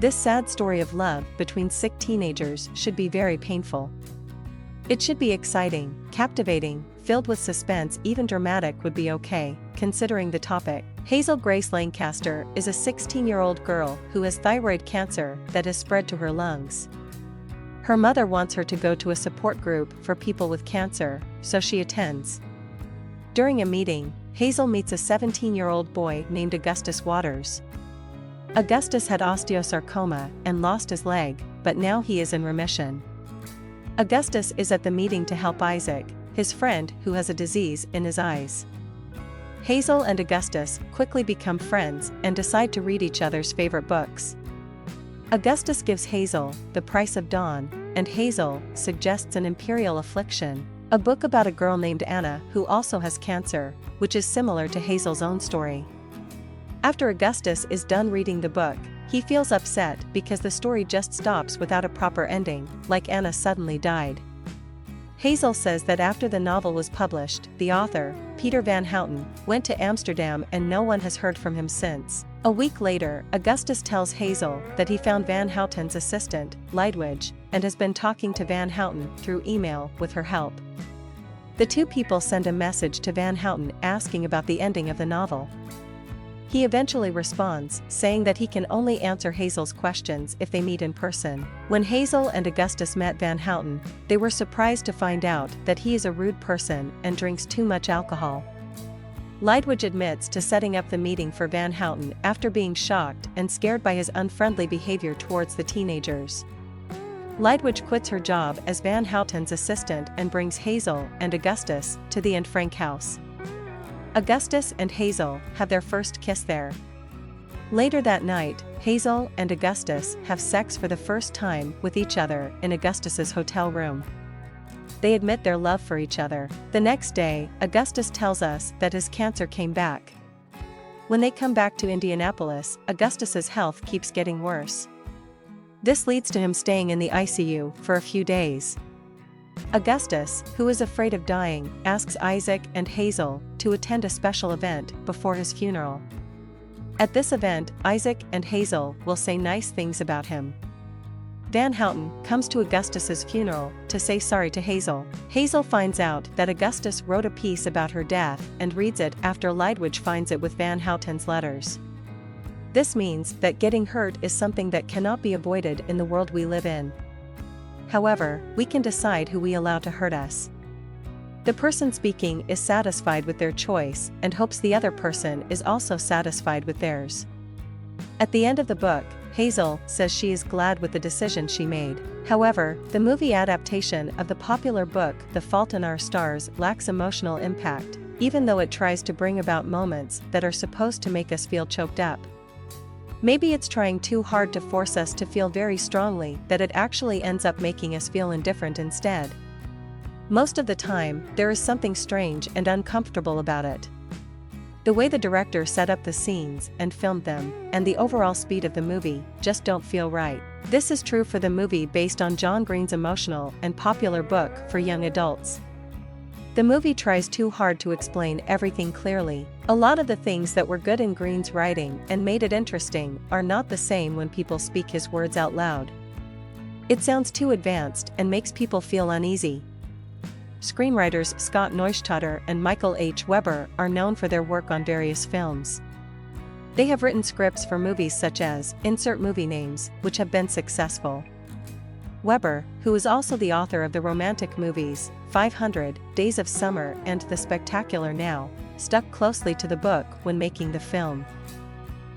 This sad story of love between sick teenagers should be very painful. It should be exciting, captivating, filled with suspense, even dramatic would be okay, considering the topic. Hazel Grace Lancaster is a 16-year-old girl who has thyroid cancer that has spread to her lungs. Her mother wants her to go to a support group for people with cancer, so she attends. During a meeting, Hazel meets a 17-year-old boy named Augustus Waters. Augustus had osteosarcoma and lost his leg, but now he is in remission. Augustus is at the meeting to help Isaac, his friend who has a disease in his eyes. Hazel and Augustus quickly become friends and decide to read each other's favorite books. Augustus gives Hazel The Price of Dawn, and Hazel suggests An Imperial Affliction, a book about a girl named Anna who also has cancer, which is similar to Hazel's own story. After Augustus is done reading the book, he feels upset because the story just stops without a proper ending, like Anna suddenly died. Hazel says that after the novel was published, the author, Peter Van Houten, went to Amsterdam and no one has heard from him since. A week later, Augustus tells Hazel that he found Van Houten's assistant, Leidwidge, and has been talking to Van Houten through email with her help. The two people send a message to Van Houten asking about the ending of the novel. He eventually responds, saying that he can only answer Hazel's questions if they meet in person. When Hazel and Augustus met Van Houten, they were surprised to find out that he is a rude person and drinks too much alcohol. Leidwidge admits to setting up the meeting for Van Houten after being shocked and scared by his unfriendly behavior towards the teenagers. Leidwidge quits her job as Van Houten's assistant and brings Hazel and Augustus to the Anne Frank house. Augustus and Hazel have their first kiss there. Later that night, Hazel and Augustus have sex for the first time with each other in Augustus's hotel room. They admit their love for each other. The next day, Augustus tells us that his cancer came back. When they come back to Indianapolis, Augustus's health keeps getting worse. This leads to him staying in the ICU for a few days. Augustus, who is afraid of dying, asks Isaac and Hazel to attend a special event before his funeral. At this event, Isaac and Hazel will say nice things about him. Van Houten comes to Augustus's funeral to say sorry to Hazel. Hazel finds out that Augustus wrote a piece about her death and reads it after Leidwidge finds it with Van Houten's letters. This means that getting hurt is something that cannot be avoided in the world we live in. However, we can decide who we allow to hurt us. The person speaking is satisfied with their choice and hopes the other person is also satisfied with theirs. At the end of the book, Hazel says she is glad with the decision she made. However, the movie adaptation of the popular book The Fault in Our Stars lacks emotional impact, even though it tries to bring about moments that are supposed to make us feel choked up. Maybe it's trying too hard to force us to feel very strongly that it actually ends up making us feel indifferent instead. Most of the time, there is something strange and uncomfortable about it. The way the director set up the scenes and filmed them, and the overall speed of the movie, just don't feel right. This is true for the movie based on John Green's emotional and popular book for young adults. The movie tries too hard to explain everything clearly. A lot of the things that were good in Green's writing and made it interesting are not the same when people speak his words out loud. It sounds too advanced and makes people feel uneasy. Screenwriters Scott Neustadter and Michael H. Weber are known for their work on various films. They have written scripts for movies such as Insert Movie Names, which have been successful. Weber, who is also the author of the romantic movies 500, Days of Summer and The Spectacular Now, stuck closely to the book when making the film.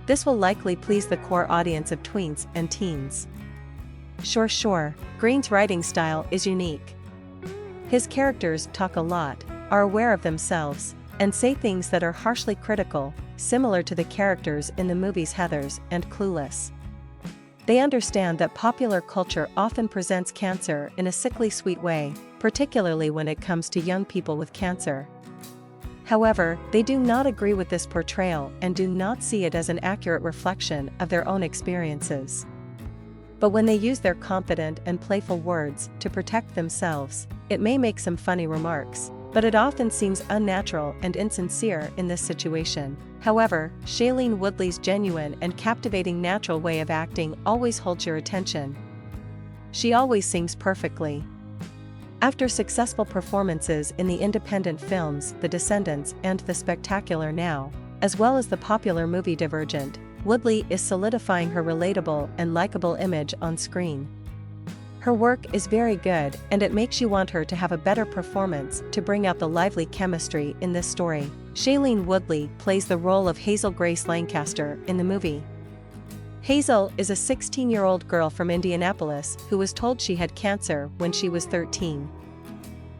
This will likely please the core audience of tweens and teens. Sure, Green's writing style is unique. His characters talk a lot, are aware of themselves, and say things that are harshly critical, similar to the characters in the movies Heathers and Clueless. They understand that popular culture often presents cancer in a sickly sweet way, particularly when it comes to young people with cancer. However, they do not agree with this portrayal and do not see it as an accurate reflection of their own experiences. But when they use their confident and playful words to protect themselves, it may make some funny remarks. but it often seems unnatural and insincere in this situation. However, Shailene Woodley's genuine and captivating natural way of acting always holds your attention. She always sings perfectly. After successful performances in the independent films The Descendants and The Spectacular Now, as well as the popular movie Divergent, Woodley is solidifying her relatable and likable image on screen. Her work is very good, and it makes you want her to have a better performance to bring out the lively chemistry in this story. Shailene Woodley plays the role of Hazel Grace Lancaster in the movie. Hazel is a 16-year-old girl from Indianapolis who was told she had cancer when she was 13.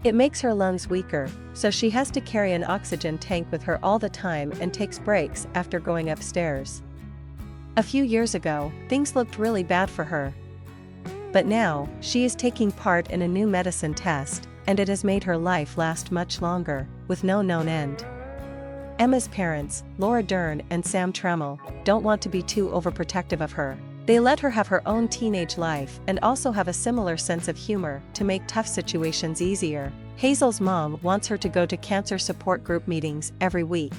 It makes her lungs weaker, so she has to carry an oxygen tank with her all the time and takes breaks after going upstairs. A few years ago, things looked really bad for her. But now, she is taking part in a new medicine test, and it has made her life last much longer, with no known end. Emma's parents, Laura Dern and Sam Trammell, don't want to be too overprotective of her. They let her have her own teenage life and also have a similar sense of humor to make tough situations easier. Hazel's mom wants her to go to cancer support group meetings every week.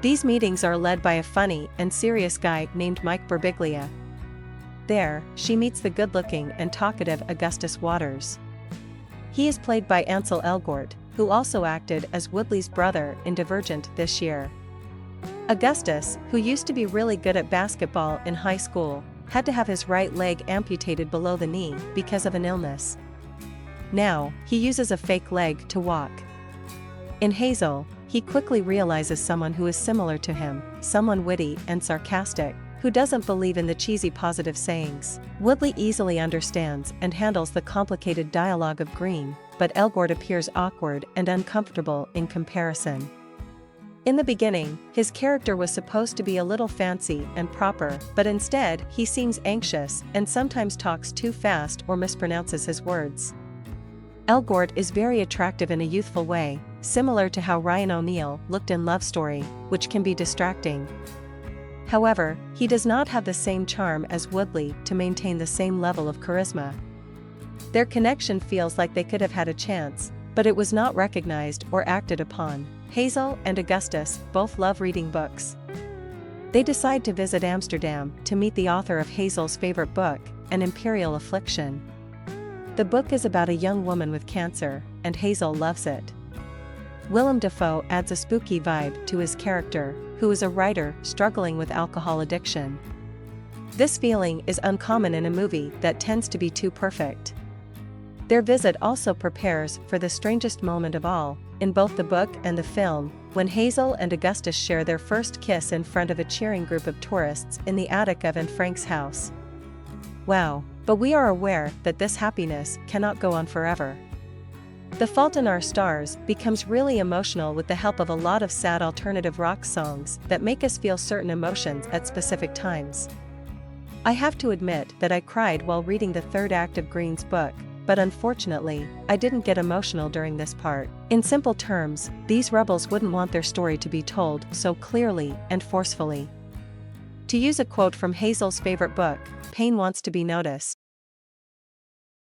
These meetings are led by a funny and serious guy named Mike Birbiglia. There, she meets the good-looking and talkative Augustus Waters. He is played by Ansel Elgort, who also acted as Woodley's brother in Divergent this year. Augustus, who used to be really good at basketball in high school, had to have his right leg amputated below the knee because of an illness. Now, he uses a fake leg to walk. In Hazel, he quickly realizes someone who is similar to him, someone witty and sarcastic, who doesn't believe in the cheesy positive sayings. Woodley easily understands and handles the complicated dialogue of Green, but Elgort appears awkward and uncomfortable in comparison. In the beginning, his character was supposed to be a little fancy and proper, but instead, he seems anxious and sometimes talks too fast or mispronounces his words. Elgort is very attractive in a youthful way, similar to how Ryan O'Neal looked in Love Story, which can be distracting. However, he does not have the same charm as Woodley to maintain the same level of charisma. Their connection feels like they could have had a chance, but it was not recognized or acted upon. Hazel and Augustus both love reading books. They decide to visit Amsterdam to meet the author of Hazel's favorite book, An Imperial Affliction. The book is about a young woman with cancer, and Hazel loves it. Willem Dafoe adds a spooky vibe to his character, who is a writer struggling with alcohol addiction. This feeling is uncommon in a movie that tends to be too perfect. Their visit also prepares for the strangest moment of all, in both the book and the film, when Hazel and Augustus share their first kiss in front of a cheering group of tourists in the attic of Anne Frank's house. Wow, but we are aware that this happiness cannot go on forever. The Fault in Our Stars becomes really emotional with the help of a lot of sad alternative rock songs that make us feel certain emotions at specific times. I have to admit that I cried while reading the third act of Green's book, but unfortunately, I didn't get emotional during this part. In simple terms, these rebels wouldn't want their story to be told so clearly and forcefully. To use a quote from Hazel's favorite book, pain wants to be noticed.